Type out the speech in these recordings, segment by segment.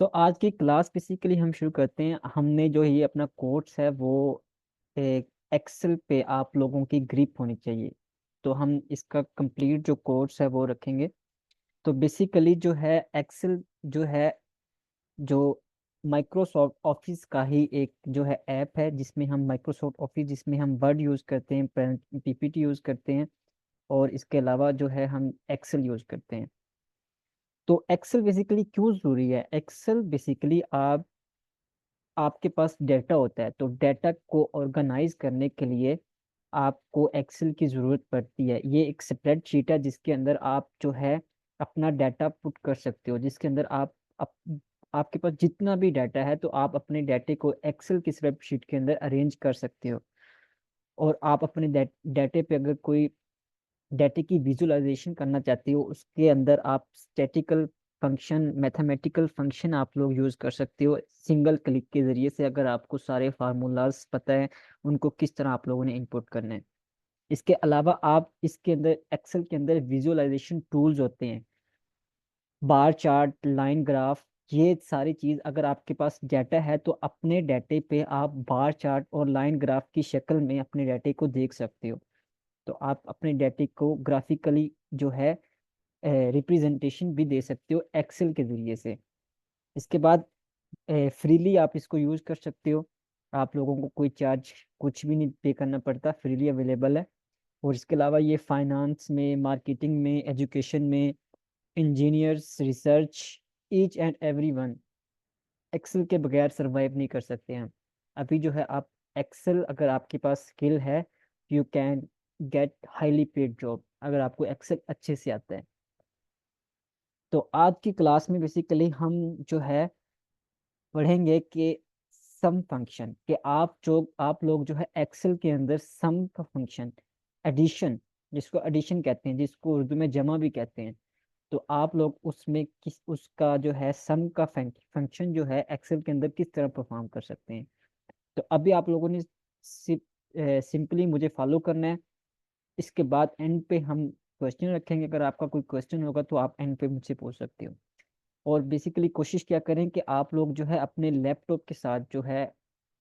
तो आज की क्लास बेसिकली हम शुरू करते हैं। हमने जो ये अपना कोर्स है वो एक एक्सेल पे आप लोगों की ग्रिप होनी चाहिए। तो हम इसका कंप्लीट जो कोर्स है वो रखेंगे। तो बेसिकली जो है एक्सेल जो है जो माइक्रोसॉफ्ट ऑफिस का ही एक जो है ऐप है, जिसमें हम माइक्रोसॉफ्ट ऑफिस जिसमें हम वर्ड यूज़ करते हैं, पीपीटी यूज़ करते हैं, और इसके अलावा जो है हम एक्सेल यूज़ करते हैं। तो एक्सेल बेसिकली क्यों ज़रूरी है? एक्सेल बेसिकली आपके पास डेटा होता है, तो डेटा को ऑर्गेनाइज करने के लिए आपको एक्सेल की ज़रूरत पड़ती है। ये एक स्प्रेडशीट है जिसके अंदर आप जो है अपना डाटा पुट कर सकते हो, जिसके अंदर आपके पास जितना भी डाटा है तो आप अपने डाटे को एक्सेल की स्प्रेडशीट के अंदर अरेंज कर सकते हो। और आप अपने डाटे पे अगर कोई डाटे की विजुअलाइजेशन करना चाहते हो, उसके अंदर आप स्टैटिकल फंक्शन, मैथमेटिकल फंक्शन आप लोग यूज़ कर सकते हो सिंगल क्लिक के ज़रिए से। अगर आपको सारे फार्मूलाज पता है उनको किस तरह आप लोगों ने इनपुट करना है। इसके अलावा आप इसके अंदर एक्सेल के अंदर विजुअलाइजेशन टूल्स होते हैं, बार चार्ट, लाइन ग्राफ, ये सारी चीज़ अगर आपके पास डाटा है तो अपने डाटे पे आप बार चार्ट और लाइन ग्राफ की शक्ल में अपने डाटे को देख सकते हो। तो आप अपने डाटे को ग्राफिकली जो है रिप्रेजेंटेशन भी दे सकते हो एक्सेल के ज़रिए से। इसके बाद फ्रीली आप इसको यूज़ कर सकते हो। आप लोगों को कोई चार्ज कुछ भी नहीं पे करना पड़ता, फ्रीली अवेलेबल है। और इसके अलावा ये फाइनेंस में, मार्केटिंग में, एजुकेशन में, engineers, research, each and every one Excel के बगैर सरवाइव नहीं कर सकते हैं। अभी जो है आप एक्सेल, अगर आपके पास स्किल है, you can get highly paid job अगर आपको एक्सेल अच्छे से आता है। तो आज की क्लास में बेसिकली हम जो है पढ़ेंगे कि सम फंक्शन, कि आप लोग जो है एक्सेल के अंदर सम का फंक्शन, एडिशन, जिसको एडिशन कहते हैं, जिसको उर्दू में जमा भी कहते हैं, तो आप लोग उसमें किस उसका जो है सम का फंक्शन जो है एक्सेल के अंदर किस तरह परफॉर्म कर सकते हैं। तो अभी आप लोगों ने सिंपली मुझे फॉलो करना है। इसके बाद एंड पे हम क्वेश्चन रखेंगे। अगर आपका कोई क्वेश्चन होगा तो आप एंड पे मुझसे पूछ सकते हो। और बेसिकली कोशिश क्या करें कि आप लोग जो है अपने लैपटॉप के साथ जो है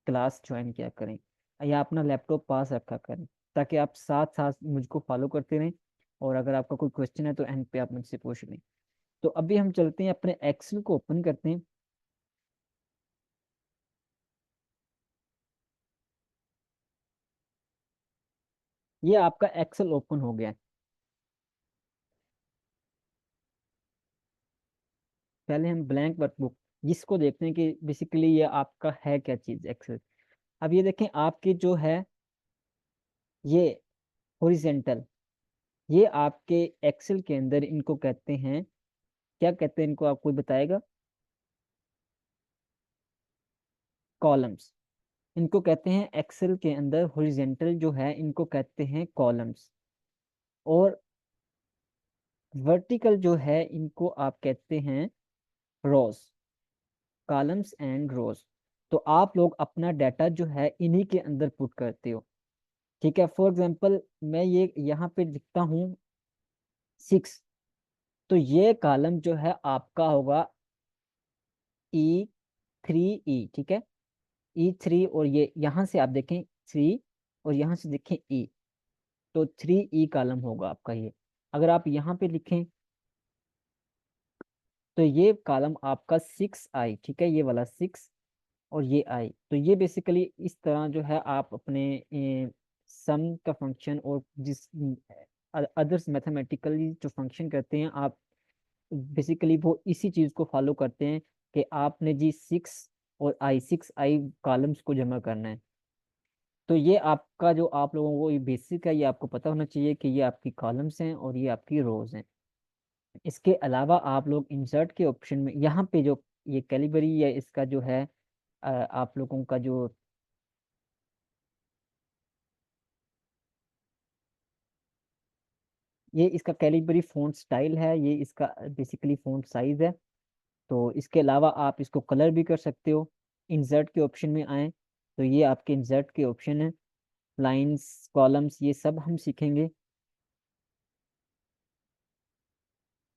क्लास ज्वाइन किया करें, या अपना लैपटॉप पास रखा करें, ताकि आप साथ साथ मुझको फॉलो करते रहें। और अगर आपका कोई क्वेश्चन है तो एंड पे आप मुझसे पूछ लें। तो अभी हम चलते हैं, अपने एक्सेल को ओपन करते हैं। ये आपका एक्सेल ओपन हो गया है। पहले हम ब्लैंक वर्कबुक जिसको देखते हैं कि बेसिकली ये आपका है क्या चीज़ एक्सेल। अब ये देखें आपकी जो है ये हॉरिजेंटल, ये आपके एक्सेल के अंदर इनको कहते हैं, क्या कहते हैं इनको, आप कोई बताएगा? कॉलम्स। इनको कहते हैं एक्सेल के अंदर हॉरिजेंटल जो है इनको कहते हैं कॉलम्स। और वर्टिकल जो है इनको आप कहते हैं रोज, कॉलम्स एंड रोज। तो आप लोग अपना डाटा जो है इन्हीं के अंदर पुट करते हो। ठीक है, फॉर एग्जांपल मैं ये यहाँ पे लिखता हूँ 6, तो ये कॉलम जो है आपका होगा E3E। ठीक है, E3, और ये यहाँ से आप देखें 3, और यहाँ से देखें E, तो 3E कॉलम होगा आपका ये। अगर आप यहाँ पे लिखें तो ये कॉलम आपका 6I। ठीक है, ये वाला 6 और ये I। तो ये बेसिकली इस तरह जो है आप अपने सम का फंक्शन और जिस अदर्स मैथमेटिकली जो फंक्शन करते हैं, आप बेसिकली वो इसी चीज़ को फॉलो करते हैं कि आपने जी 6I कॉलम्स को जमा करना है। तो ये आपका जो आप लोगों को ये बेसिक है, ये आपको पता होना चाहिए कि ये आपकी कॉलम्स हैं और ये आपकी रोज हैं। इसके अलावा आप लोग इंसर्ट के ऑप्शन में यहाँ पे जो ये कैलिबरी या इसका जो है आप लोगों का जो ये इसका कैलिबरी फ़ॉन्ट स्टाइल है, ये इसका बेसिकली फ़ॉन्ट साइज है। तो इसके अलावा आप इसको कलर भी कर सकते हो। इंसर्ट के ऑप्शन में आए तो ये आपके इंसर्ट के ऑप्शन है, लाइंस, कॉलम्स, ये सब हम सीखेंगे।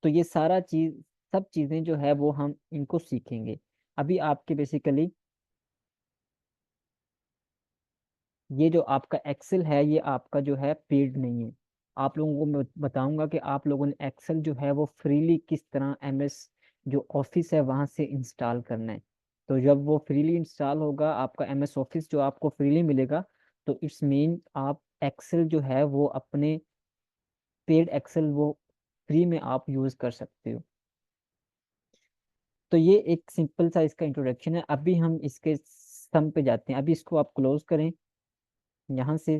तो ये सारा चीज़, सब चीज़ें जो है वो हम इनको सीखेंगे। अभी आपके बेसिकली ये जो आपका एक्सेल है ये आपका जो है पेड नहीं है। आप लोगों को मैं बताऊंगा कि आप लोगों ने एक्सेल जो है वो फ्रीली किस तरह एमएस जो ऑफिस है वहां से इंस्टॉल करना है। तो जब वो फ्रीली इंस्टॉल होगा आपका एमएस ऑफिस जो आपको फ्रीली मिलेगा, तो इट्स मीन आप एक्सेल जो है वो अपने पेड एक्सेल वो फ्री में आप यूज कर सकते हो। तो ये एक सिंपल सा इसका इंट्रोडक्शन है। अभी हम इसके सम पे जाते हैं। अभी इसको आप क्लोज करें यहाँ से,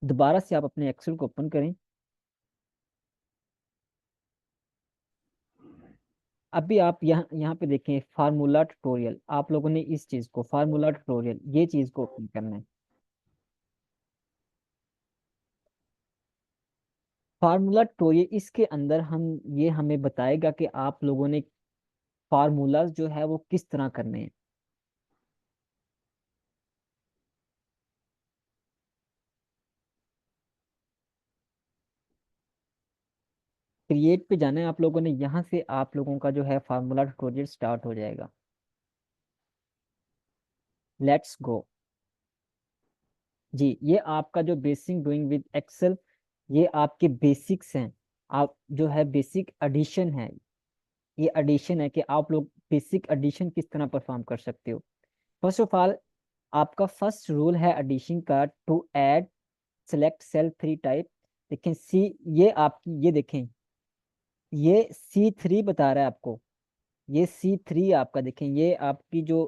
दोबारा से आप अपने एक्सेल को ओपन करें। अभी आप यहाँ यहाँ पे देखें फार्मूला ट्यूटोरियल, आप लोगों ने इस चीज को फार्मूला ट्यूटोरियल ये चीज को ओपन करना है। फार्मूला ट्यूटोरियल इसके अंदर हम ये हमें बताएगा कि आप लोगों ने फार्मूलाज जो है वो किस तरह करने हैं। क्रिएट पे जाना है आप लोगों ने, यहाँ से आप लोगों का जो है फार्मूला ट्यूटोरियल स्टार्ट हो जाएगा। Let's go. जी, ये आपका जो बेसिक डूइंग विद एक्सेल, ये आपके बेसिक्स हैं। आप जो है बेसिक एडिशन है, ये एडिशन है कि आप लोग बेसिक एडिशन किस तरह परफॉर्म कर सकते हो। फर्स्ट ऑफ ऑल, आपका फर्स्ट रूल है एडिशन का, to add select cell three type. देखें सी, ये आपकी ये देखें ये C3 बता रहा है आपको। ये C3 आपका देखें, ये आपकी जो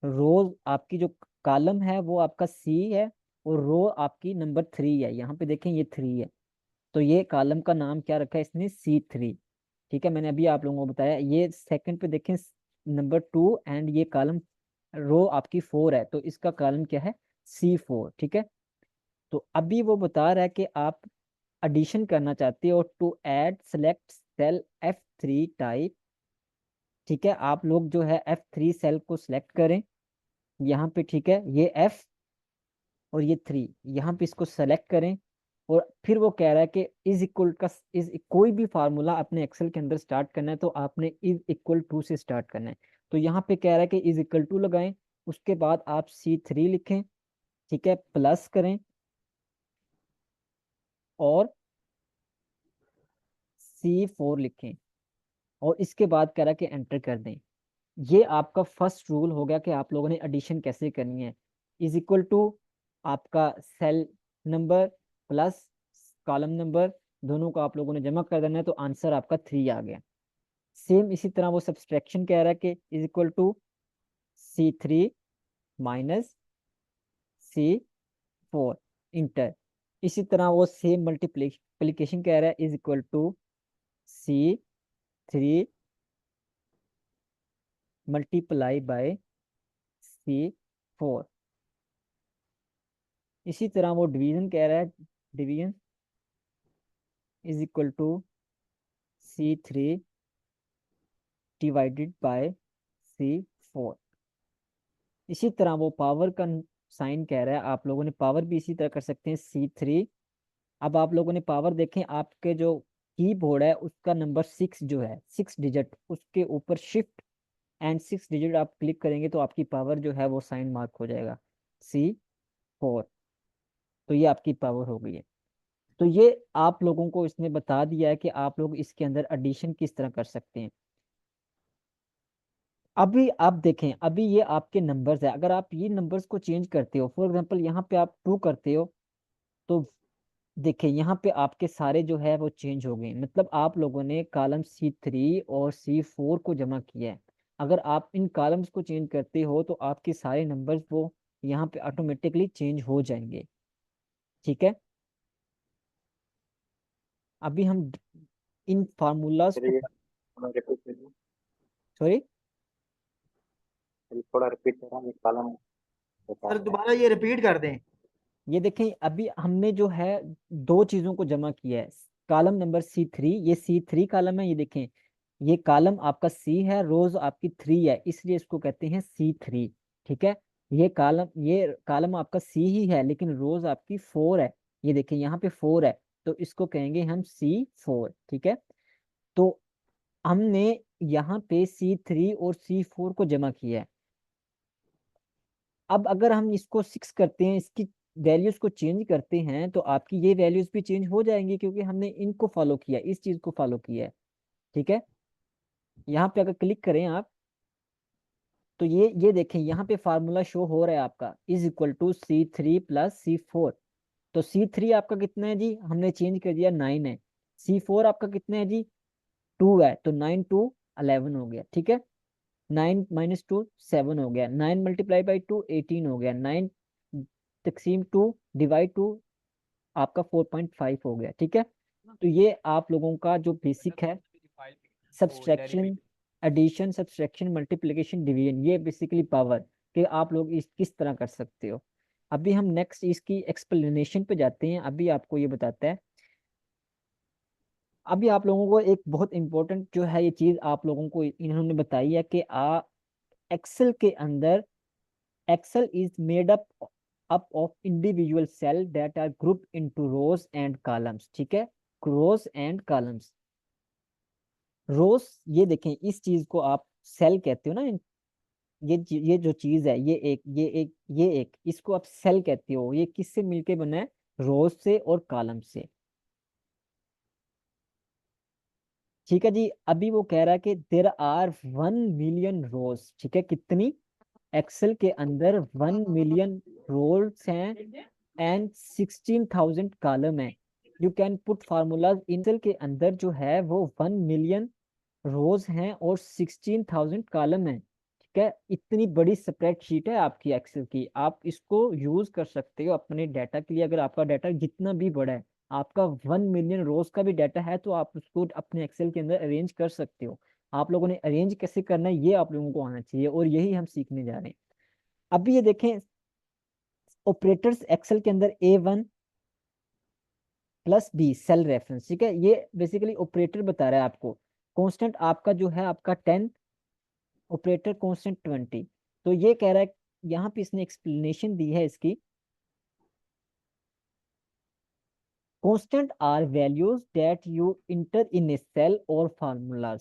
रोज आपकी जो कॉलम है वो आपका C है, और रो आपकी नंबर 3 है। यहाँ पे देखें ये 3 है, तो ये कॉलम का नाम क्या रखा है इसने, C3। ठीक है, मैंने अभी आप लोगों को बताया। ये सेकंड पे देखें नंबर 2, एंड ये कॉलम रो आपकी 4 है, तो इसका कॉलम क्या है, C4। ठीक है, तो अभी वो बता रहा है कि आप एडिशन करना चाहते हो, to add select cell F3 type. ठीक है, आप लोग जो है F3 सेल को सिलेक्ट करें यहाँ पे। ठीक है, ये F और ये 3 यहाँ पे इसको सेलेक्ट करें। और फिर वो कह रहा है कि इज इक्वल का इज कोई भी फार्मूला अपने एक्सेल के अंदर स्टार्ट करना है तो आपने इज इक्वल टू से स्टार्ट करना है। तो यहाँ पे कह रहा है कि इज इक्वल टू लगाएं, उसके बाद आप C3 लिखें। ठीक है, प्लस करें और C4 लिखें, और इसके बाद कह रहा है कि एंटर कर दें। ये आपका फर्स्ट रूल हो गया कि आप लोगों ने एडिशन कैसे करनी है। इज इक्वल टू आपका cell number plus column number, दोनों को आप लोगों ने जमा कर देना है, तो आंसर आपका 3 आ गया। सेम इसी तरह वो सब्सट्रैक्शन कह रहा है कि is equal to C3 minus C4, enter. इसी तरह वो सेम मल्टीप्लिकेशन कह रहा है, is equal to C3 multiply by C4। इसी तरह वो डिवीजन कह रहा है, division is equal to C3 divided by C4। इसी तरह वो पावर का साइन कह रहा है, आप लोगों ने पावर भी इसी तरह कर सकते हैं, C3। अब आप लोगों ने पावर देखें, आपके जो कीबोर्ड है उसका नंबर 6 जो है 6 डिजिट, उसके ऊपर शिफ्ट एंड 6 डिजिट आप क्लिक करेंगे तो आपकी पावर जो है वो साइन मार्क हो जाएगा C4। तो ये आपकी पावर हो गई है। तो ये आप लोगों को इसने बता दिया है कि आप लोग इसके अंदर एडिशन किस तरह कर सकते हैं। अभी आप देखें, अभी ये आपके नंबर्स है, अगर आप ये नंबर्स को चेंज करते हो, फॉर एग्जांपल यहाँ पे आप 2 करते हो, तो देखें यहाँ पे आपके सारे जो है वो चेंज हो गए, मतलब आप लोगों ने कॉलम C3 और C4 को जमा किया है। अगर आप इन कॉलम्स को चेंज करते हो तो आपके सारे नंबर्स वो यहाँ पे ऑटोमेटिकली चेंज हो जाएंगे। ठीक है, अभी हम इन फार्मूलाज को, चलिए थोड़ा रिपीट करिए। सॉरी, चलिए थोड़ा रिपीट कर रहा हूँ, एक कॉलम बता सर रहा हूँ। दोबारा ये रिपीट कर दें। ये देखें अभी हमने जो है दो चीजों को जमा किया है। कॉलम नंबर C3, ये C3 कॉलम है, ये देखें ये कॉलम आपका C है, रोज आपकी 3 है, इसलिए इसको कहते हैं C3। ठीक है, ये कॉलम आपका C ही है लेकिन रोज आपकी 4 है। ये देखें यहाँ पे 4 है, तो इसको कहेंगे हम C4, ठीक है। तो हमने यहाँ पे C3 और C4 को जमा किया है। अब अगर हम इसको 6 करते हैं, इसकी वैल्यूज को चेंज करते हैं, तो आपकी ये वैल्यूज भी चेंज हो जाएंगी, क्योंकि हमने इनको फॉलो किया, इस चीज को फॉलो किया है, ठीक है। यहाँ पे अगर क्लिक करें आप, तो ये देखें, यहाँ पे फार्मूला शो हो रहा है आपका is equal to C3 + C4। तो C3 आपका कितना है जी, हमने चेंज कर दिया 9 है। C4 आपका कितना है जी, 2 है, तो 9 2 11 हो गया, ठीक है। 9 - 2 7 हो गया, 9 × 2 18 हो गया, 9 तकसीम 2 डिवाइड 2 आपका 4.5 हो गया, ठीक है। तो ये आप लोगों का जो बेसिक है, subtraction, addition, subtraction, multiplication, division, ये बेसिकली पावर कि आप लोग इस किस तरह कर सकते हो। अभी हम नेक्स्ट इसकी एक्सप्लेनेशन पे जाते हैं। अभी आपको ये बताता है, अभी आप लोगों को एक बहुत इंपॉर्टेंट जो है ये चीज आप लोगों को इन्होंने बताई है कि एक्सेल के अंदर, Excel is made up of individual cell that are group into rows and columns, ठीक है। रोज एंड कॉलम्स, रोज, ये देखें, इस चीज को आप सेल कहते हो ना। ये जो चीज है, ये एक इसको आप सेल कहते हो। ये किससे मिलके बना है, रोज से और कॉलम से, ठीक है जी। अभी वो कह रहा है कि देर आर 1 मिलियन रोज, ठीक है। कितनी, एक्सेल के अंदर 1 मिलियन रोल्स हैं एंड 16,000 कॉलम है। You can put formulas in, Excel के अंदर जो है वो 1 मिलियन रोज हैं और 16,000 कॉलम है, ठीक है। इतनी बड़ी स्प्रेडशीट है आपकी एक्सेल की, आप इसको यूज कर सकते हो अपने डाटा के लिए। अगर आपका डाटा जितना भी बड़ा है, आपका 1 मिलियन रोज का भी डाटा है, तो आप उसको अपने एक्सेल के अंदर अरेंज कर सकते हो। आप लोगों ने अरेंज कैसे करना है ये आप लोगों को आना चाहिए, और यही हम सीखने जा रहे हैं। अभी ये देखें, ऑपरेटर्स एक्सेल के अंदर A1 + B सेल रेफरेंस, ठीक है। ये बेसिकली ऑपरेटर बता रहा है आपको। कांस्टेंट आपका जो है आपका 10, ऑपरेटर कांस्टेंट 20। तो ये कह रहा है, यहाँ पे इसने एक्सप्लेनेशन दी है इसकी, constant are values that you enter in a cell और फार्मूलाज।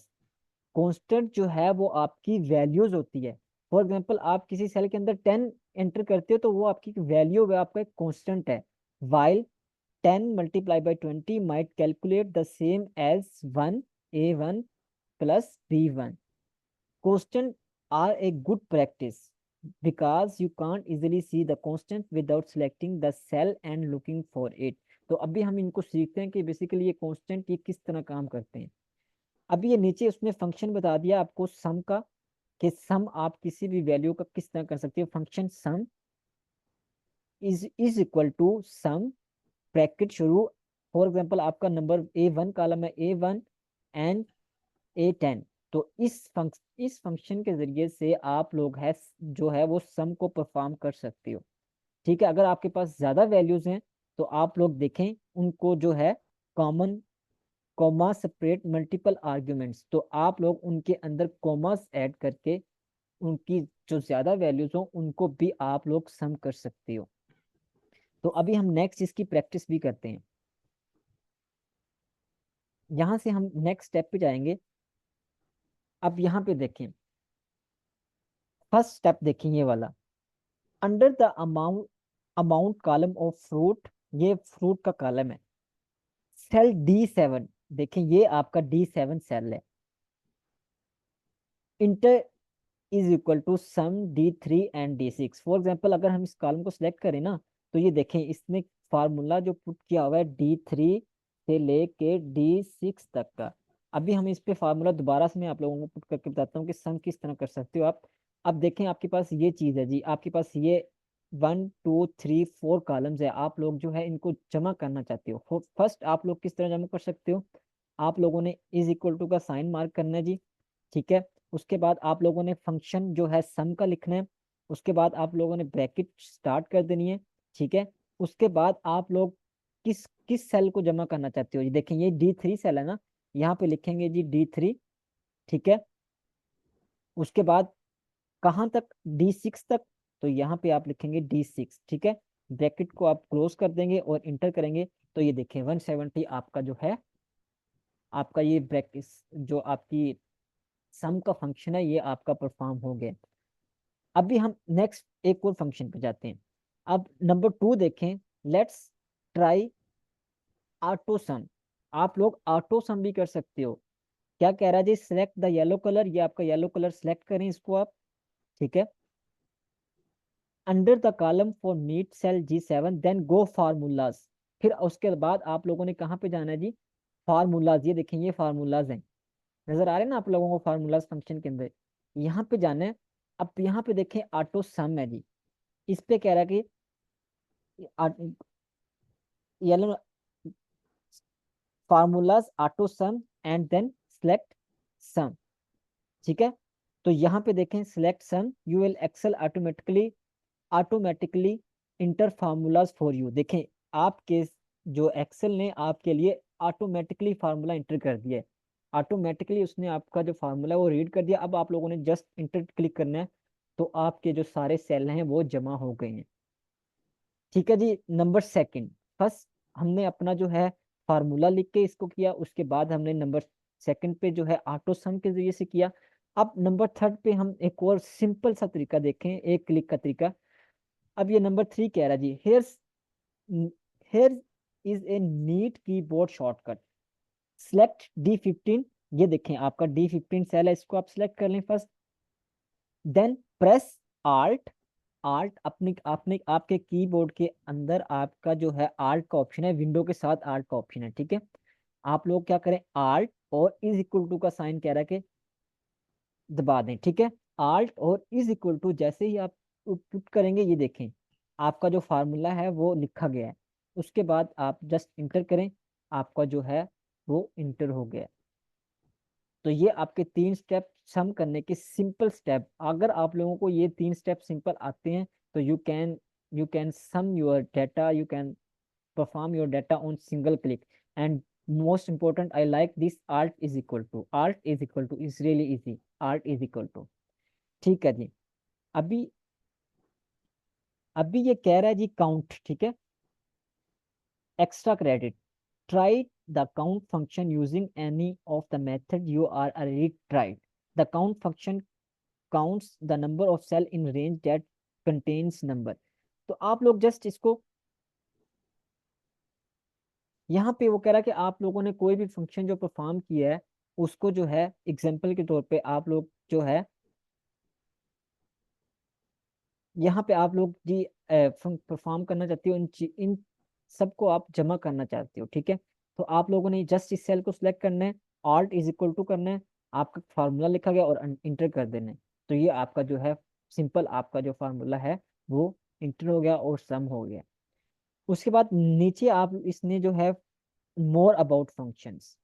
कांस्टेंट जो है वो आपकी वैल्यूज होती है। फॉर एग्जांपल, आप किसी सेल के अंदर 10 एंटर करते हो, तो वो आपकी वैल्यू है, आपका एक कांस्टेंट है। While 10 × 20 might calculate the same as 1 A1 + B1. Constant are a good practice because you can't easily see the constant without selecting the cell and looking for it. तो अभी हम इनको सीखते हैं कि बेसिकली ये कांस्टेंट ये किस तरह काम करते हैं। अभी ये नीचे उसने फंक्शन बता दिया आपको सम का, कि सम आप किसी भी वैल्यू का किस तरह कर सकते हो। Function sum is equal to sum, bracket शुरू। फॉर एग्जांपल, आपका नंबर A1 कॉलम है, A1 एंड A10। तो इस फंक्शन के जरिए से आप लोग है जो है वो सम को परफॉर्म कर सकते हो, ठीक है। अगर आपके पास ज्यादा वैल्यूज हैं, तो आप लोग देखें उनको जो है common comma separate multiple arguments, तो आप लोग उनके अंदर कॉमास ऐड करके उनकी जो ज्यादा वैल्यूज हो उनको भी आप लोग सम कर सकते हो। तो अभी हम नेक्स्ट इसकी प्रैक्टिस भी करते हैं। यहां से हम नेक्स्ट स्टेप पे जाएंगे। अब यहाँ पे देखें, फर्स्ट स्टेप देखें ये वाला, under the amount column of fruit, ये फ्रूट का कॉलम है। सेल D7, देखें ये आपका D7 सेल है। Enter is equal to sum D3 and D6। For example, अगर हम इस कॉलम को सिलेक्ट करें ना, तो ये देखें इसने फार्मूला जो पुट किया हुआ है D3 से लेके D6 तक का। अभी हम इस पे फार्मूला दोबारा से मैं आप लोगों को पुट करके बताता हूँ कि सम किस तरह कर सकते हो आप। अब देखें, आपके पास ये चीज है जी, आपके पास ये 1 2 3 4 कॉलम्स है। आप लोग जो है इनको जमा करना चाहते हो। फर्स्ट आप लोग किस तरह जमा कर सकते हो, आप लोगों ने इज इक्वल टू का साइन मार्क करना है जी, ठीक है। उसके बाद आप लोगों ने फंक्शन जो है सम का लिखना है। उसके बाद आप लोगों ने ब्रैकेट स्टार्ट कर देनी है, ठीक है। उसके बाद आप लोग किस किस सेल को जमा करना चाहते हो, ये देखें ये D3 सेल है ना, यहाँ पे लिखेंगे जी D3, ठीक है। उसके बाद कहाँ तक, D6 तक, तो यहाँ पे आप लिखेंगे D6, ठीक है। ब्रैकेट को आप क्लोज कर देंगे और इंटर करेंगे, तो ये देखें 170 आपका जो है, आपका ये ब्रैकेट जो आपकी सम का फंक्शन है ये आपका परफॉर्म हो गया। अभी हम नेक्स्ट एक और फंक्शन पे जाते हैं। अब नंबर 2 देखें, लेट्स ट्राई ऑटो सम। आप लोग ऑटो सम भी कर सकते हो। क्या कह रहा है जी, सिलेक्ट द येलो कलर, ये आपका येलो कलर सिलेक्ट करें इसको आप, ठीक है। Under the column for neat cell G7 then go formulas. फिर उसके बाद आप लोगों ने कहाँ पे जाना है जी, फार्मूलाज। ये देखें ये फार्मूलाज हैं, नजर आ रहे हैं ना आप लोगों को फार्मूलाज फंक्शन के अंदर, यहाँ पे जाना है। अब यहाँ पे देखें ऑटो सम है जी, इस पे कह रहा है कि yellow formulas auto sum and then select sum, ठीक है। तो यहाँ पे देखें select sum, you will Excel automatically enter formulas for you. देखें आपके जो एक्सेल ने आपके लिए ऑटोमेटिकली फार्मूला इंटर कर दिया है, ऑटोमेटिकली उसने आपका जो फार्मूला है वो रीड कर दिया। अब आप लोगों ने जस्ट इंटर क्लिक करना है, तो आपके जो सारे सेल हैं वो जमा हो गए हैं, ठीक है जी। नंबर सेकंड, फर्स्ट हमने अपना जो है फार्मूला लिख के इसको किया, उसके बाद हमने नंबर सेकंड पे जो है ऑटो सम के जरिए से किया। अब नंबर थर्ड पे हम एक और सिंपल सा तरीका देखें, एक क्लिक का तरीका। अब ये नंबर 3 कह रहा है जी, here is a neat keyboard shortcut, select D15। ये देखें आपका D15 सेल है, इसको आप सिलेक्ट कर लें first, then press Alt. Alt अपने आपने आपके कीबोर्ड के अंदर आपका जो है आल्ट का ऑप्शन है, विंडो के साथ आल्ट का ऑप्शन है, ठीक है। आप लोग क्या करें, आल्ट और इज इक्वल टू का साइन कह रहा है कि दबा दें, ठीक है। आल्ट और इज इक्वल टू जैसे ही आप पुट करेंगे, ये देखें आपका जो फार्मूला है वो लिखा गया है। उसके बाद आप जस्ट इंटर करें, आपका जो है वो इंटर हो गया है। तो ये आपके 3 स्टेप सम करने के सिंपल स्टेप। अगर आप लोगों को ये 3 स्टेप सिंपल आते हैं, तो you can sum your data, you can perform your data on single click. And most important, I like this alt is equal to is really easy, alt is equal to, ठीक है जी। अभी अभी ये कह रहा है जी काउंट, ठीक है, extra credit, try the count function using any of the method you are already tried. The count function counts the number of cell in range that contains number. तो आप लोग जस्ट इसको, यहाँ पे वो कह रहा है कि आप लोगों ने कोई भी फंक्शन जो परफॉर्म किया है उसको जो है एग्जाम्पल के तौर पे आप लोग जो है यहाँ पे आप लोग जी परफॉर्म करना चाहते हो, इन सबको आप जमा करना चाहते हो, ठीक है। तो आप लोगों ने जस्ट इस सेल को सिलेक्ट करना है, ऑल्ट इज इक्वल टू करना है, आपका फार्मूला लिखा गया और इंटर कर देना है। तो ये आपका जो है सिंपल आपका जो फार्मूला है वो इंटर हो गया और सम हो गया। उसके बाद नीचे आप इसने जो है मोर अबाउट फंक्शंस,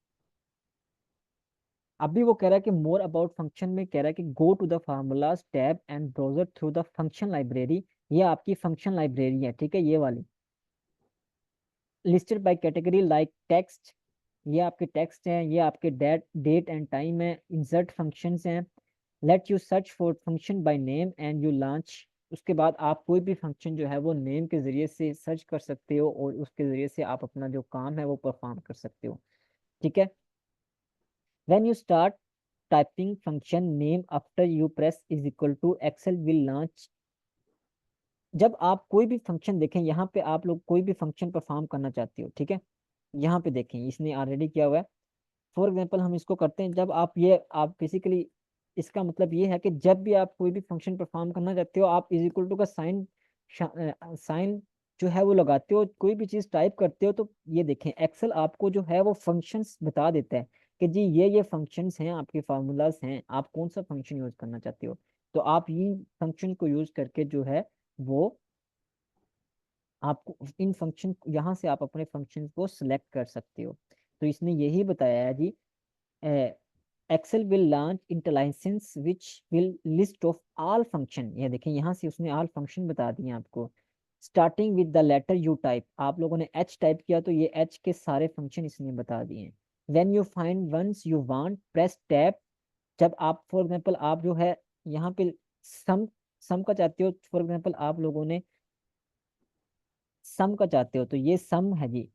अभी वो कह रहा है कि मोर अबाउट फंक्शन में कह रहा है कि go to the formulas tab and browser through the function library. ये आपकी फंक्शन लाइब्रेरी है, ठीक है, ये वाली listed by category like text, ये आपके टेक्स्ट हैं, ये आपके डेट एंड टाइम है, इंसर्ट फंक्शंस हैं, let you search for function by name and you launch. उसके बाद आप कोई भी फंक्शन जो है वो नेम के जरिए से सर्च कर सकते हो और उसके जरिए से आप अपना जो काम है वो परफॉर्म कर सकते हो, ठीक है। When you start typing function name after you press is equal to, Excel will launch। जब आप कोई भी फंक्शन देखें, यहाँ पे आप लोग कोई भी फंक्शन परफॉर्म करना चाहते हो, ठीक है, यहाँ पे देखें इसने ऑलरेडी किया हुआ है। फॉर एग्जाम्पल हम इसको करते हैं, जब आप ये आप बेसिकली इसका मतलब ये है कि जब भी आप कोई भी फंक्शन परफॉर्म करना चाहते हो, आप इज इक्वल टू का साइन साइन जो है वो लगाते हो, कोई भी चीज़ टाइप करते हो, तो ये देखें एक्सेल आपको जो है वो फंक्शंस बता देता है कि जी ये फंक्शंस हैं, आपके फार्मूलाज हैं, आप कौन सा फंक्शन यूज करना चाहते हो। तो आप इन फंक्शन को यूज करके जो है वो आपको इन फंक्शन यहाँ से आप अपने फंक्शन को सिलेक्ट कर सकते हो। तो इसने यही बताया है जी, Excel will launch intelligence which will list of all function. ये देखें यहाँ से उसने ऑल फंक्शन बता दिए आपको, starting with the letter you type, आप लोगों ने एच टाइप किया तो ये एच के सारे फंक्शन इसने बता दिए हैं। When you find once you want press tab, जब आप फॉर एग्जांपल आप जो है यहाँ पे सम सम का चाहते हो, फॉर एग्जांपल आप लोगों ने सम का चाहते हो तो ये सम है जी,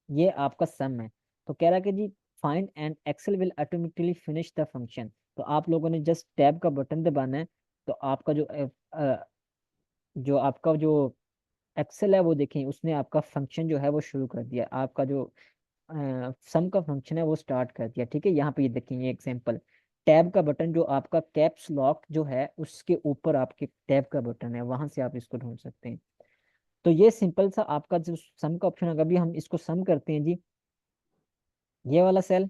ये आपका सम है। तो कह रहा है कि जी find and Excel will automatically finish the function. तो आप लोगों ने जस्ट टैब का बटन दबाना है, तो आपका जो आपका जो एक्सेल है वो देखें उसने आपका फंक्शन जो है वो शुरू कर दिया, आपका जो सम का फंक्शन है वो स्टार्ट कर दिया। ठीक है, यहाँ पे ये देखें ये एग्जांपल, टैब का बटन जो आपका कैप्स लॉक जो है उसके ऊपर आपके टैब का बटन है, वहां से आप इसको ढूंढ सकते हैं। तो ये सिंपल सा आपका जो सम का ऑप्शन है, अभी हम इसको सम करते हैं जी, ये वाला सेल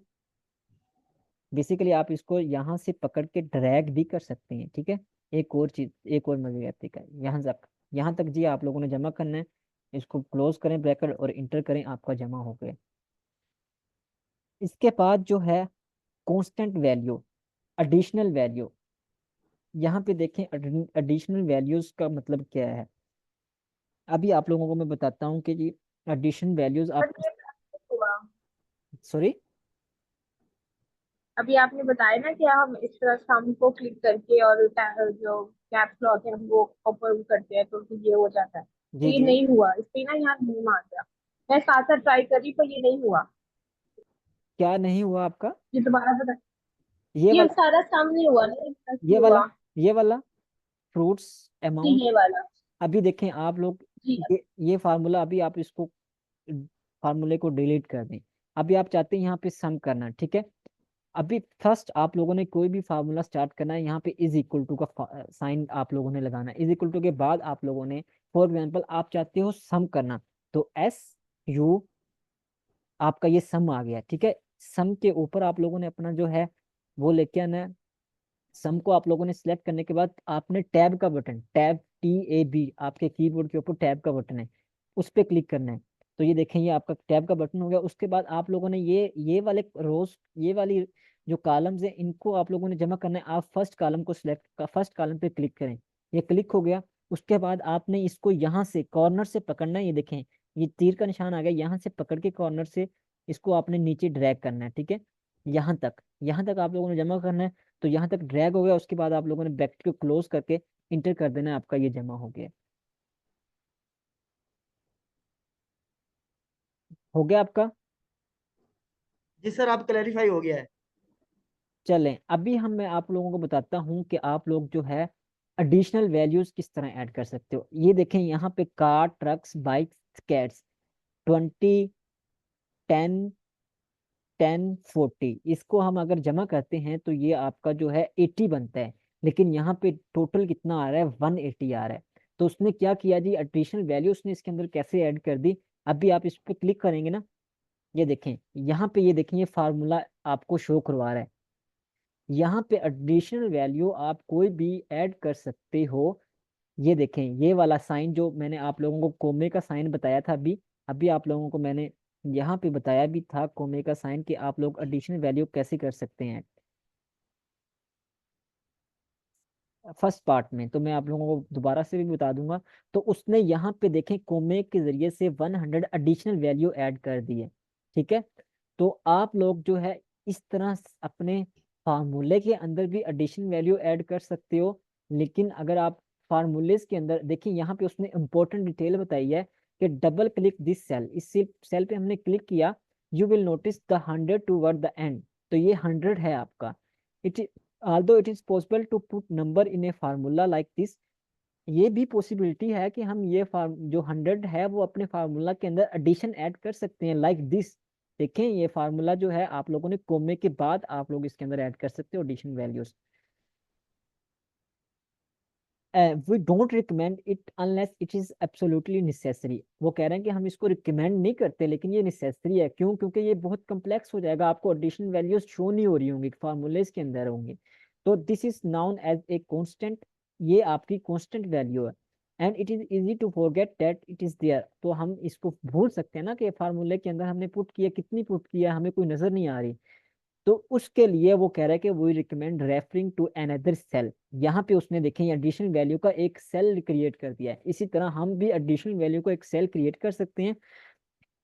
बेसिकली आप इसको यहाँ से पकड़ के ड्रैग भी कर सकते हैं। ठीक है, एक और चीज, एक और मजे आती है, यहाँ तक जी आप लोगों ने जमा करना है। इसको क्लोज करें ब्रैकेट और इंटर करें, आपका जमा हो गया। इसके बाद जो है कांस्टेंट वैल्यू, एडिशनल वैल्यू, यहाँ पे देखें एडिशनल वैल्यूज का मतलब क्या है। अभी आप लोगों को मैं बताता हूँ कि जी एडिशन वैल्यूज आप, बट ये हुआ, सॉरी, अभी आपने बताया ना कि हम इस तरह सम को क्लिक करके और जो कैप्स लॉक है हम वो ऊपर करते हैं तो फिर ये हो जाता है, तो जी ये जी, नहीं हुआ इस पे ना, यहाँ नहीं मान गया। मैं साथ साथ ट्राई करी पर ये नहीं हुआ। क्या नहीं हुआ आपका? ये दोबारा बता, ये ये वाला, सारा सम नहीं हुआ, नहीं प्लस ये नहीं वाला, हुआ। ये वाला फ्रूट्स जी अमाउंट। ये वाला। अभी देखें आप लोग, जी ये फार्मूला, अभी आप इसको फार्मूले को डिलीट कर दें। अभी आप चाहते हैं यहाँ पे सम करना, ठीक है। अभी फर्स्ट आप लोगों ने कोई भी फार्मूला स्टार्ट करना है, यहाँ पे इज इक्वल टू का साइन आप लोगों ने लगाना है। इज इक्वल टू के बाद आप लोगों ने, फॉर एग्जांपल आप चाहते हो सम करना, तो एस यू, आपका ये सम आ गया। ठीक है, सम के ऊपर आप लोगों ने अपना जो है वो लेके आना है। सम को आप लोगों ने सिलेक्ट करने के बाद आपने टैब का बटन, टैब TAB आपके कीबोर्ड के ऊपर टैब का बटन है, उस पर क्लिक करना है। तो ये देखें ये आपका टैब का बटन हो गया। उसके बाद आप लोगों ने ये वाले रोज, ये वाली जो कॉलम्स है इनको आप लोगों ने जमा करना है। आप फर्स्ट कॉलम को सिलेक्ट, फर्स्ट कॉलम पे क्लिक करें, ये क्लिक हो गया। उसके बाद आपने इसको यहाँ से कॉर्नर से पकड़ना है, ये देखें ये तीर का निशान आ गया, यहाँ से पकड़ के कॉर्नर से इसको आपने नीचे ड्रैग करना है। ठीक है, यहाँ तक आप लोगों ने जमा करना है। तो यहाँ तक ड्रैग हो गया, उसके बाद आप लोगों ने ब्रैकेट को क्लोज करके इंटर कर देना है, आपका ये जमा हो गया। हो गया आपका। जी सर, आप क्लैरिफाई हो गया है। चलें अभी मैं आप लोगों को बताता हूँ कि आप लोग जो है एडिशनल वैल्यूज किस तरह ऐड कर सकते हो। ये देखें यहाँ पे कार, ट्रक्स, बाइक्स, कैट्स, 20, 10, 10, 40, इसको हम अगर जमा करते हैं तो ये आपका जो है 80 बनता है। लेकिन यहाँ पे टोटल कितना आ रहा है, 180 आ रहा है। तो उसने क्या किया जी, एडिशनल वैल्यू उसने इसके अंदर कैसे ऐड कर दी। अभी आप इस पे क्लिक करेंगे ना, ये देखें यहाँ पे, ये देखें ये फार्मूला आपको शो करवा रहा है। यहाँ पे एडिशनल वैल्यू आप कोई भी ऐड कर सकते हो। ये देखें ये वाला साइन जो मैंने आप लोगों को कोमे का साइन बताया था, अभी अभी आप लोगों को मैंने यहाँ पे बताया भी था कोमे का साइन, कि आप लोग एडिशनल वैल्यू कैसे कर सकते हैं फर्स्ट पार्ट में। तो मैं आप लोगों को दोबारा से भी बता दूंगा। तो उसने यहाँ पे देखें कोमे के जरिए से 100 एडिशनल वैल्यू ऐड कर दी है। ठीक है, तो आप लोग जो है इस तरह अपने फार्मूले के अंदर भी एडिशन वैल्यू ऐड कर सकते हो। लेकिन अगर आप फार्मूलेस के अंदर देखिए, यहाँ पे उसने इंपॉर्टेंट डिटेल बताई है कि डबल क्लिक दिस सेल, इस सेल पे हमने क्लिक किया, you will notice the 100 toward the end. तो ये 100 है आपका। It, although it is possible to put number in a formula like this, ये भी पॉसिबिलिटी है कि हम ये फार्म जो 100 है वो अपने फार्मूला के अंदर एडिशन ऐड कर सकते हैं लाइक दिस। देखें ये फार्मूला जो है आप लोगों ने कोमे के बाद आप लोग इसके अंदर ऐड कर सकते हो addition values. We don't recommend it unless it is absolutely necessary. वो कह रहे हैं कि हम इसको रिकमेंड नहीं करते, लेकिन ये नेसेसरी है। क्यों? क्योंकि ये बहुत कम्प्लेक्स हो जाएगा, आपको एडिशन वैल्यूज शो नहीं हो रही होंगी, फार्मूलेज के अंदर होंगे। तो this is known as a constant, ये आपकी कांस्टेंट वैल्यू है। And it is easy to forget that it is there. तो हम इसको भूल सकते हैं ना कि फार्मूले के अंदर हमने पुट किया, कितनी पुट किया हमें कोई नजर नहीं आ रही। तो उसके लिए वो कह रहा है कि we recommend referring to another cell. यहाँ पे उसने देखें एडिशनल वैल्यू का एक सेल क्रिएट कर दिया है। इसी तरह हम भी एडिशनल वैल्यू को एक सेल क्रिएट कर सकते हैं,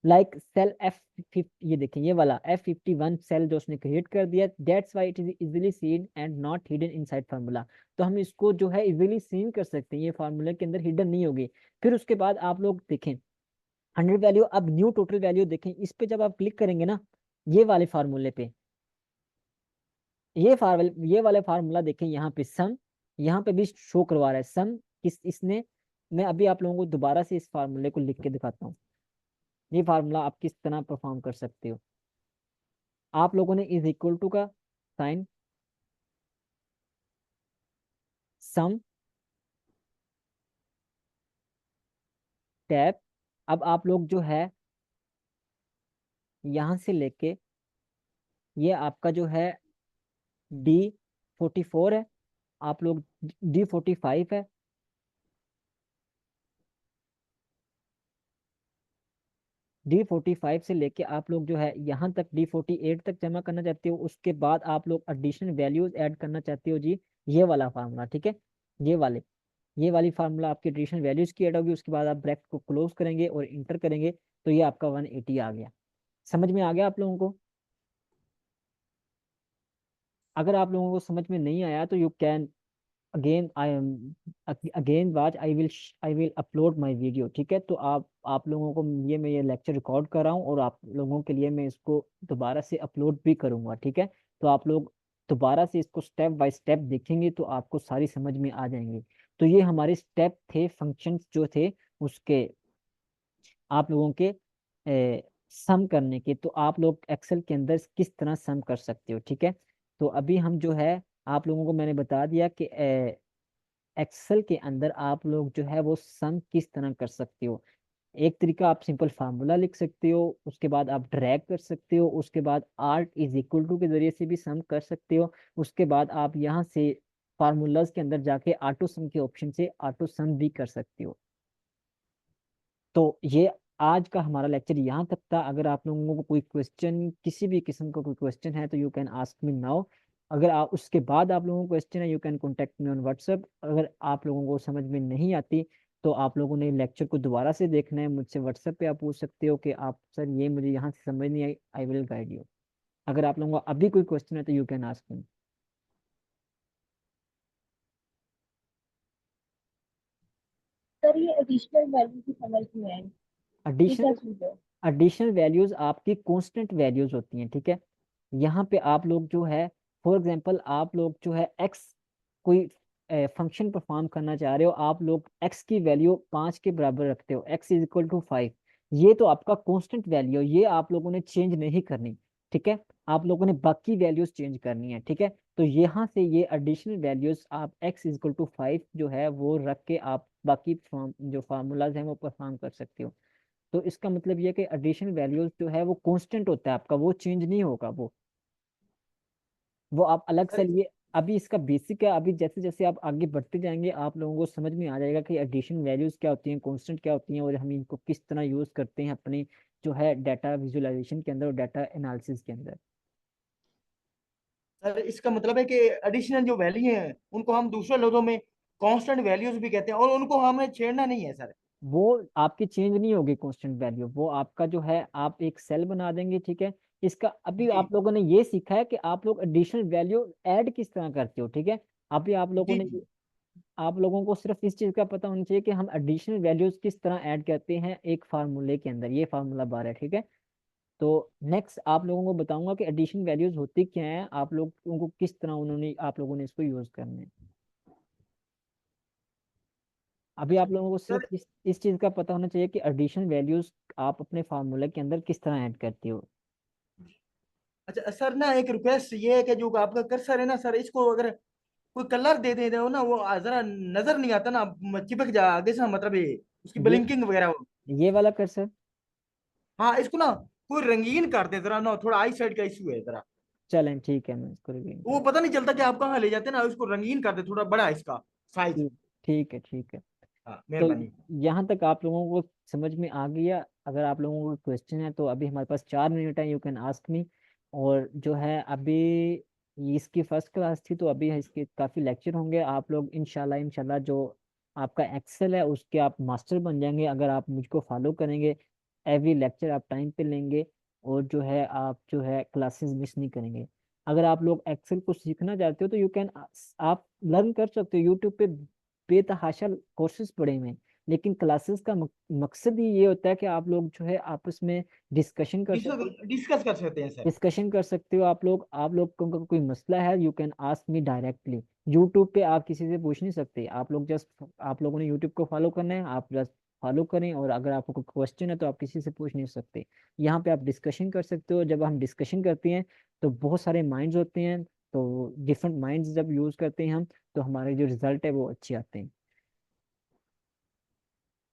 लाइक सेल F50। ये देखें ये वाला F51 सेल जो उसने क्रिएट कर दिया, that's why it is easily seen and not hidden inside formula. तो हम इसको जो है इजीली सीन कर सकते हैं, ये फार्मूला के अंदर हिडन नहीं होगी। फिर उसके बाद आप लोग देखें 100 वैल्यू। अब न्यू टोटल वैल्यू देखें, इस पे जब आप क्लिक करेंगे ना, ये वाले फार्मूले पे, ये वाले फार्मूला देखें, यहाँ पे सम, यहाँ पे भी शो करवा रहा है सम किस इसने। मैं अभी आप लोगों को दोबारा से इस फार्मूले को लिख के दिखाता हूँ। ये फार्मूला आप किस तरह परफॉर्म कर सकते हो। आप लोगों ने इज इक्वल टू का साइन, सम, टैब। अब आप लोग जो है यहाँ से लेके, ये आपका जो है D44 है, आप लोग D45 है, D45 से लेके आप लोग जो है यहाँ तक D48 तक जमा करना चाहते हो। उसके बाद आप लोग एडिशनल वैल्यूज ऐड करना चाहते हो जी, ये वाला फार्मूला, ठीक है। ये वाले, ये वाली फार्मूला आपकी एडिशनल वैल्यूज की ऐड होगी। उसके बाद आप ब्रैकेट को क्लोज करेंगे और इंटर करेंगे, तो ये आपका 180 आ गया। समझ में आ गया आप लोगों को? अगर आप लोगों को समझ में नहीं आया तो you can again I am again watch, I will upload my video, ठीक है। तो आप लोगों को मैं ये लेक्चर रिकॉर्ड कर रहा हूँ और आप लोगों के लिए मैं इसको दोबारा से अपलोड भी करूँगा, ठीक है। तो आप लोग दोबारा से इसको स्टेप बाय स्टेप देखेंगे तो आपको सारी समझ में आ जाएंगे। तो ये हमारे स्टेप थे, फंक्शंस जो थे उसके, आप लोगों के सम करने के। तो आप लोग एक्सेल के अंदर किस तरह सम कर सकते हो, ठीक है। तो अभी हम जो है, आप लोगों को मैंने बता दिया कि एक्सेल के अंदर आप लोग जो है वो सम किस तरह कर सकते हो। एक तरीका, आप सिंपल फार्मूला लिख सकते हो, उसके बाद आप ड्रैग कर सकते हो, उसके बाद आर्ट इज इक्वल टू के जरिए से भी सम कर सकते हो। उसके बाद आप यहाँ से फार्मूलाज के अंदर जाके ऑटो सम के ऑप्शन से ऑटो सम भी कर सकते हो। तो ये आज का हमारा लेक्चर यहाँ तक था। अगर आप लोगों को कोई क्वेश्चन, किसी भी किस्म का कोई क्वेश्चन है तो you can ask me now. अगर आप उसके बाद आप लोगों को क्वेश्चन है, you can contact me on WhatsApp. अगर आप लोगों को समझ में नहीं आती तो आप लोगों ने लेक्चर को दोबारा से देखना है, मुझसे व्हाट्सएप पे आप पूछ सकते हो कि आप सर ये मुझे यहाँ से समझ नहीं आई, आई विल गाइड यू। अगर आप लोगों का अभी कोई क्वेश्चन है तो you can ask me. Sir ये एडिशनल वैल्यू की समझ में आई, ये क्या एडिशनल चीज है? एडिशनल वैल्यूज आपकी कांस्टेंट वैल्यूज होती हैं, ठीक है। यहाँ पे आप लोग जो है, फॉर एग्जांपल आप लोग जो है एक्स, कोई फंक्शन परफॉर्म करना चाह रहे हो, आप लोग एक्स की वैल्यू 5 के बराबर रखते हो, एक्स इज इक्वल टू 5। ये तो आपका कांस्टेंट वैल्यू, ये आप लोगों ने चेंज नहीं करनी, ठीक है। आप लोगों ने बाकी वैल्यूज चेंज करनी है, ठीक है। तो यहाँ से ये एडिशनल वैल्यूज आप एक्स इज इक्वल टू 5 जो है वो रख के आप बाकी जो फार्मूलाज हैं वो परफॉर्म कर सकते हो। तो इसका मतलब ये है कि एडिशन वैल्यूज जो है वो कांस्टेंट होता है आपका, वो चेंज नहीं होगा। वो आप अलग से सर लिए। अभी इसका बेसिक है, अभी जैसे जैसे आप आगे बढ़ते जाएंगे आप लोगों को समझ में आ जाएगा कि एडिशन वैल्यूज क्या होती हैं, कांस्टेंट क्या होती हैं, और हम इनको किस तरह यूज करते हैं अपने जो है डाटा विजुअलाइजेशन के अंदर और डाटा एनालिसिस के अंदर। सर इसका मतलब है कि एडिशनल जो वैल्यू है उनको हम दूसरे लफ्जों में कांस्टेंट वैल्यूज भी कहते हैं और उनको हमें छेड़ना नहीं है सर। वो आपकी चेंज नहीं होगी कांस्टेंट वैल्यू, वो आपका जो है आप एक सेल बना देंगे, ठीक है। इसका अभी जी आप लोगों ने ये सीखा है कि आप लोग एडिशनल वैल्यू ऐड किस तरह करते हो, ठीक है। अभी आप लोगों जी ने, जी आप लोगों को सिर्फ इस चीज का पता होना चाहिए कि हम एडिशनल वैल्यूज किस तरह ऐड करते हैं एक फार्मूले के अंदर। ये फार्मूला बार है, ठीक है। तो नेक्स्ट आप लोगों को बताऊंगा कि एडिशन वैल्यूज होती क्या है, आप लोग उनको किस तरह उन्होंने, आप लोगों ने इसको यूज करना है। अभी अच्छा आप लोगों को सिर्फ सर। इस चीज का पता होना चाहिए कि एडिशन वैल्यूज आप अपने फार्मूले के अंदर किस तरह ऐड करते हो। अच्छा सर ना एक रिक्वेस्ट ये है कि जो आपका कर्सर है ना सर, इसको अगर कोई कलर दे दे हो ना, वो जरा नजर नहीं आता ना, चिपक जा आगे से, मतलब ये उसकी ये ब्लिंकिंग वगैरह हो। ये वाला कर्सर, हाँ इसको ना कोई रंगीन कर दे जरा ना, थोड़ा आई साइड का इशू है जरा। चलें ठीक है, मैं इसको रिवीन वो कर, पता नहीं चलता कि आप कहाँ ले जाते हैं ना, उसको रंगीन कर दे, थोड़ा बड़ा है इसका साइज। ठीक, ठीक है, ठीक है। हाँ तो मेहरबानी। यहाँ तक आप लोगों को समझ में आ गया। अगर आप लोगों को क्वेश्चन है तो अभी हमारे पास 4 मिनट है, यू कैन आस्क मी। और जो है अभी ये इसकी फर्स्ट क्लास थी, तो अभी इसके काफ़ी लेक्चर होंगे। आप लोग इंशाल्लाह इंशाल्लाह जो आपका एक्सेल है उसके आप मास्टर बन जाएंगे अगर आप मुझको फॉलो करेंगे। एवरी लेक्चर आप टाइम पे लेंगे और जो है आप जो है क्लासेस मिस नहीं करेंगे। अगर आप लोग एक्सेल को सीखना चाहते हो तो यू कैन, आप लर्न कर सकते हो यूट्यूब पे, बेतहाशा कोर्सेज पड़े हुए हैं। लेकिन क्लासेस का मकसद ही ये होता है कि आप लोग जो है आपस में डिस्कशन कर सकते हो। डिस्कस कर सकते हैं सर। डिस्कशन कर सकते हो आप लोग को कोई मसला है, you can ask me directly. YouTube पे आप किसी से पूछ नहीं सकते, आप लोग जस्ट, आप लोगों ने यूट्यूब को फॉलो करना है, आप जस्ट फॉलो करें, और अगर आपको कोई क्वेश्चन है तो आप किसी से पूछ नहीं सकते। यहाँ पे आप डिस्कशन कर सकते हो। जब हम डिस्कशन करते हैं तो बहुत सारे माइंड्स होते हैं, तो डिफरेंट माइंड्स जब यूज करते हैं हम, तो हमारे जो रिजल्ट है वो अच्छे आते हैं।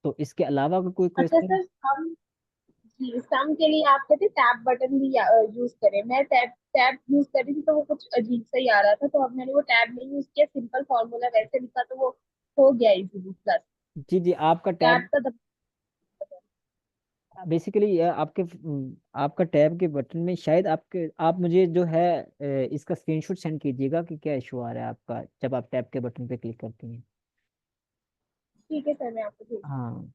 तो इसके अलावा अगर कोई अच्छा क्वेश्चन। सर, हम जी सम के लिए आप कहते टैब बटन भी यूज करें। मैं टैब टैब यूज कर रही थी तो वो कुछ अजीब सा ही आ रहा था, तो अब मैंने वो टैब नहीं यूज किया, सिंपल फॉर्मूला वैसे लिखा तो वो हो गया इजीली प्लस। जी जी, आपका टैब टैब का बेसिकली आपका टैब के बटन में शायद आप मुझे जो है इसका स्क्रीनशॉट सेंड कीजिएगा कि क्या इशू आ रहा है आपका जब आप टैब के बटन पे क्लिक करती हैं। ठीक है सर, मैं आपको भेज। हाँ,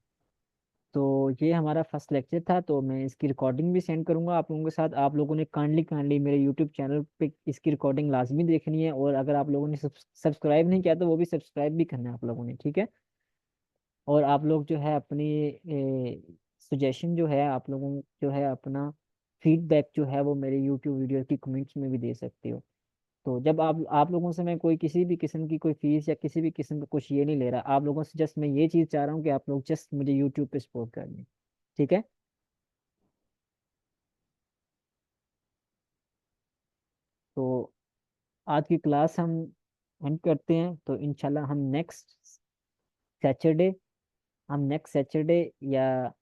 तो ये हमारा फर्स्ट लेक्चर था, तो मैं इसकी रिकॉर्डिंग भी सेंड करूंगा आप लोगों के साथ। आप लोगों ने काइंडली काइंडली मेरे यूट्यूब चैनल पे इसकी रिकॉर्डिंग लाजमी देखनी है, और अगर आप लोगों ने सब्सक्राइब नहीं किया तो वो भी सब्सक्राइब भी करना है आप लोगों ने, ठीक है। और आप लोग जो है अपनी सजेशन जो है, आप लोगों जो है अपना फीडबैक जो है वो मेरे यूट्यूब वीडियो की कमेंट्स में भी दे सकते हो। तो जब आप लोगों से मैं कोई किसी भी किस्म की कोई फीस या किसी भी किस्म का कुछ ये नहीं ले रहा, आप लोगों से जस्ट मैं ये चीज़ चाह रहा हूँ कि आप लोग जस्ट मुझे यूट्यूब पे सपोर्ट कर दें, ठीक है। तो आज की क्लास हम एंड करते हैं, तो इंशाल्लाह सैटरडे हम नेक्स्ट सैटरडे या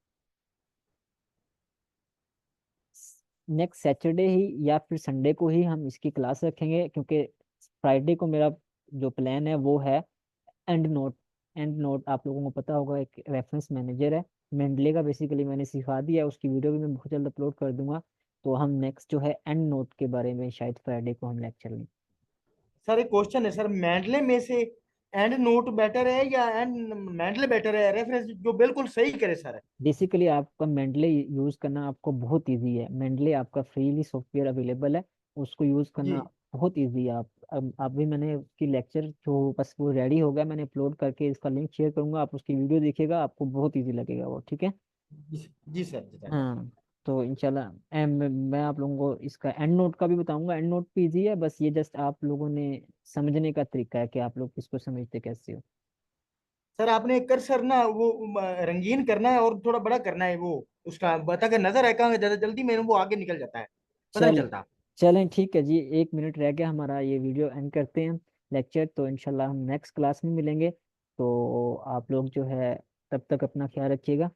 नेक्स्ट सैटरडे ही या फिर संडे को ही हम इसकी क्लास रखेंगे, क्योंकि फ्राइडे को मेरा जो प्लान है वो है एंड नोट। एंड नोट आप लोगों को पता होगा, एक रेफरेंस मैनेजर है मेंडले का, बेसिकली मैंने सिखा दिया, उसकी वीडियो भी मैं बहुत जल्द अपलोड कर दूंगा। तो हम नेक्स्ट जो है एंड नोट के बारे में शायद फ्राइडे को हम लेक्चर लें। सर एक क्वेश्चन है सर, मैंडले में से एंड नोट बेटर है या एंड मैंडले बेटर है, रेफरेंस जो बिल्कुल सही करे सर? बेसिकली आपका मेंडले यूज़ करना आपको बहुत इजी है। मेंडले आपका फ्रीली सॉफ्टवेयर अवेलेबल है, उसको यूज़ जी करना बहुत इजी है। आप अब अभी मैंने उसकी लेक्चर जो बस वो रेडी हो गया, मैंने अपलोड करके इसका लिंक शेयर करूंगा, आप उसकी वीडियो देखिएगा, आपको बहुत इजी लगेगा वो, ठीक है। जी सर, जजाक। हाँ, तो इंशाल्लाह मैं आप लोगों को इसका एंड नोट का भी बताऊंगा। एंड नोट भी इजी है, बस ये जस्ट आप लोगों ने समझने का तरीका है कि आप लोग इसको समझते कैसे हो। सर आपने कर्सर ना वो रंगीन करना है और थोड़ा बड़ा करना है वो, उसका बता के नजर है कहाँ ज्यादा जल्दी में वो आगे निकल जाता है, पता नहीं चलें चलता। चलें ठीक है जी, 1 मिनट रह गया हमारा, ये वीडियो एंड करते हैं लेक्चर। तो इंशाल्लाह हम नेक्स्ट क्लास में मिलेंगे। तो आप लोग जो है तब तक अपना ख्याल रखिएगा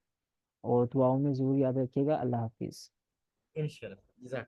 और दुआओं में ज़रूर याद रखिएगा। अल्लाह हाफिज़। इंशाल्लाह, जजाक।